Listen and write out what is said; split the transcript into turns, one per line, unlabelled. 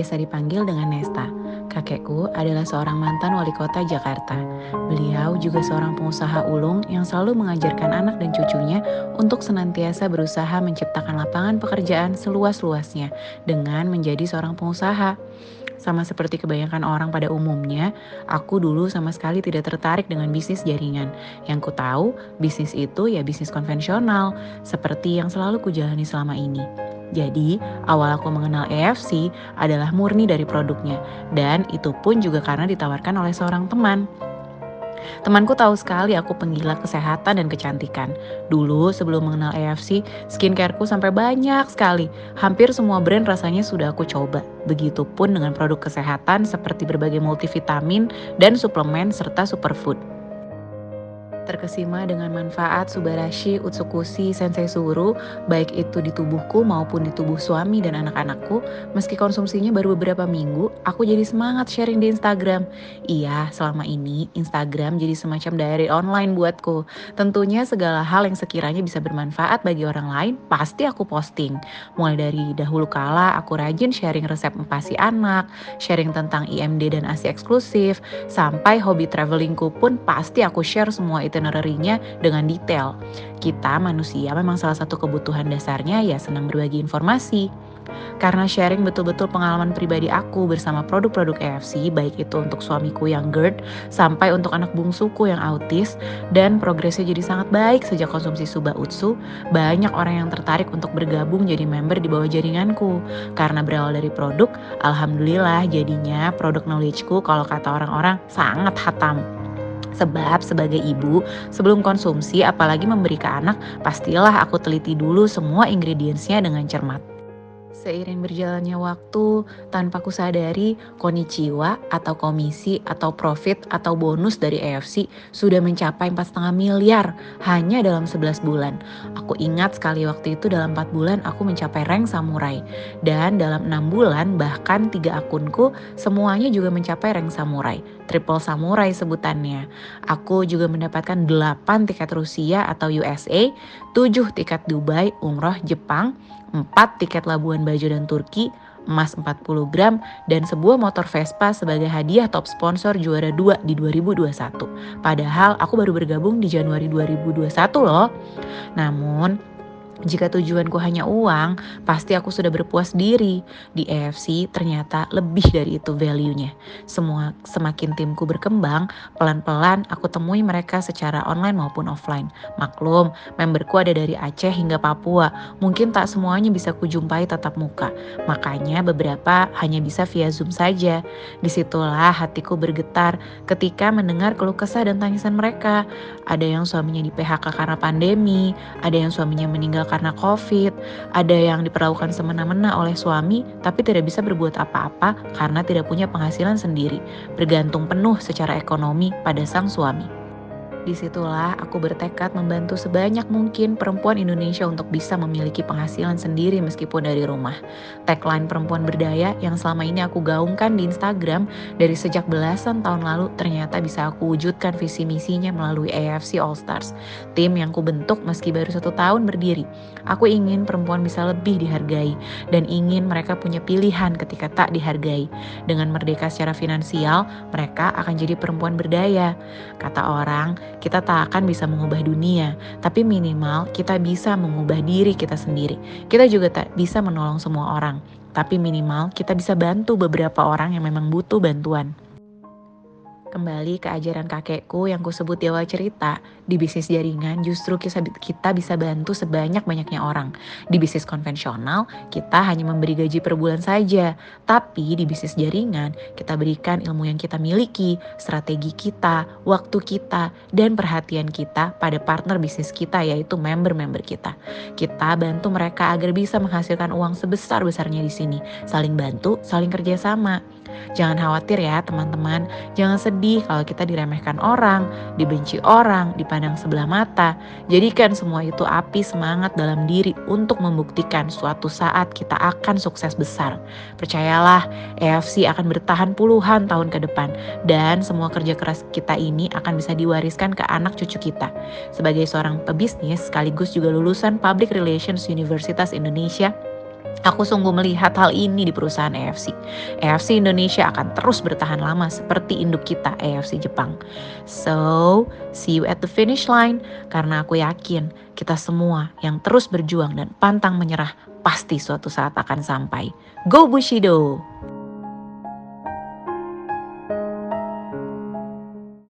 biasa dipanggil dengan Nesta. Kakekku adalah seorang mantan wali kota Jakarta. Beliau juga seorang pengusaha ulung yang selalu mengajarkan anak dan cucunya untuk senantiasa berusaha menciptakan lapangan pekerjaan seluas-luasnya dengan menjadi seorang pengusaha. Sama seperti kebanyakan orang pada umumnya, aku dulu sama sekali tidak tertarik dengan bisnis jaringan. Yang ku tahu, bisnis itu ya bisnis konvensional, seperti yang selalu kujalani selama ini. Jadi, awal aku mengenal EFC adalah murni dari produknya, dan itu pun juga karena ditawarkan oleh seorang teman. Temanku tahu sekali aku penggila kesehatan dan kecantikan. Dulu sebelum mengenal EFC, skincareku sampai banyak sekali. Hampir semua brand rasanya sudah aku coba. Begitupun dengan produk kesehatan seperti berbagai multivitamin dan suplemen serta superfood. Terkesima dengan manfaat Subarashi Utsukushi Sensei Suru, baik itu di tubuhku maupun di tubuh suami dan anak-anakku. Meski konsumsinya baru beberapa minggu, aku jadi semangat sharing di Instagram. Iya, selama ini Instagram jadi semacam diary online buatku. Tentunya segala hal yang sekiranya bisa bermanfaat bagi orang lain, pasti aku posting. Mulai dari dahulu kala, aku rajin sharing resep empasi anak, sharing tentang IMD dan ASI eksklusif, sampai hobi travelingku pun pasti aku share semua itinerary-nya dengan detail. Kita manusia memang salah satu kebutuhan dasarnya ya senang berbagi informasi. Karena sharing betul-betul pengalaman pribadi aku bersama produk-produk EFC, baik itu untuk suamiku yang GERD sampai untuk anak bungsuku yang autis, dan progresnya jadi sangat baik sejak konsumsi Suba Utsu, banyak orang yang tertarik untuk bergabung jadi member di bawah jaringanku. Karena berawal dari produk, alhamdulillah jadinya produk knowledge-ku kalau kata orang-orang sangat hatam. Sebab sebagai ibu, sebelum konsumsi apalagi memberi ke anak, pastilah aku teliti dulu semua ingredients-nya dengan cermat. Seiring berjalannya waktu, tanpa kusadari, konnichiwa atau komisi atau profit atau bonus dari EFC sudah mencapai 4,5 miliar hanya dalam 11 bulan. Aku ingat sekali waktu itu dalam 4 bulan aku mencapai rank samurai. Dan dalam 6 bulan bahkan 3 akunku semuanya juga mencapai rank samurai. Triple samurai sebutannya. Aku juga mendapatkan 8 tiket Rusia atau USA, 7 tiket Dubai, umroh, Jepang, 4 tiket Labuan Bajo dan Turki, emas 40 gram, dan sebuah motor Vespa sebagai hadiah top sponsor juara 2 di 2021. Padahal aku baru bergabung di Januari 2021 loh. Namun, jika tujuanku hanya uang, pasti aku sudah berpuas diri. Di EFC ternyata lebih dari itu value-nya. Semakin timku berkembang, pelan-pelan aku temui mereka secara online maupun offline. Maklum, memberku ada dari Aceh hingga Papua. Mungkin tak semuanya bisa kujumpai tatap muka. Makanya beberapa hanya bisa via Zoom saja. Disitulah hatiku bergetar ketika mendengar keluh kesah dan tangisan mereka. Ada yang suaminya di PHK karena pandemi, ada yang suaminya meninggal karena COVID, ada yang diperlakukan semena-mena oleh suami tapi tidak bisa berbuat apa-apa karena tidak punya penghasilan sendiri, bergantung penuh secara ekonomi pada sang suami. Disitulah aku bertekad membantu sebanyak mungkin perempuan Indonesia untuk bisa memiliki penghasilan sendiri meskipun dari rumah. Tagline perempuan berdaya yang selama ini aku gaungkan di Instagram dari sejak belasan tahun lalu ternyata bisa aku wujudkan visi misinya melalui AFC All Stars, tim yang ku bentuk meski baru 1 tahun berdiri. Aku ingin perempuan bisa lebih dihargai dan ingin mereka punya pilihan ketika tak dihargai. Dengan merdeka secara finansial, mereka akan jadi perempuan berdaya. Kata orang, kita tak akan bisa mengubah dunia, tapi minimal kita bisa mengubah diri kita sendiri. Kita juga tak bisa menolong semua orang, tapi minimal kita bisa bantu beberapa orang yang memang butuh bantuan. Kembali ke ajaran kakekku yang kusebut di awal cerita, di bisnis jaringan justru kita bisa bantu sebanyak-banyaknya orang. Di bisnis konvensional, kita hanya memberi gaji per bulan saja. Tapi di bisnis jaringan, kita berikan ilmu yang kita miliki, strategi kita, waktu kita, dan perhatian kita pada partner bisnis kita yaitu member-member kita. Kita bantu mereka agar bisa menghasilkan uang sebesar-besarnya di sini. Saling bantu, saling kerjasama. Jangan khawatir ya teman-teman, jangan sedih kalau kita diremehkan orang, dibenci orang, dipandang sebelah mata. Jadikan semua itu api semangat dalam diri untuk membuktikan suatu saat kita akan sukses besar. Percayalah, EFC akan bertahan puluhan tahun ke depan dan semua kerja keras kita ini akan bisa diwariskan ke anak cucu kita. Sebagai seorang pebisnis sekaligus juga lulusan Public Relations Universitas Indonesia, Aku sungguh melihat hal ini di perusahaan AFC. AFC Indonesia akan terus bertahan lama seperti induk kita AFC Jepang. So, see you at the finish line karena aku yakin kita semua yang terus berjuang dan pantang menyerah pasti suatu saat akan sampai. Go Bushido!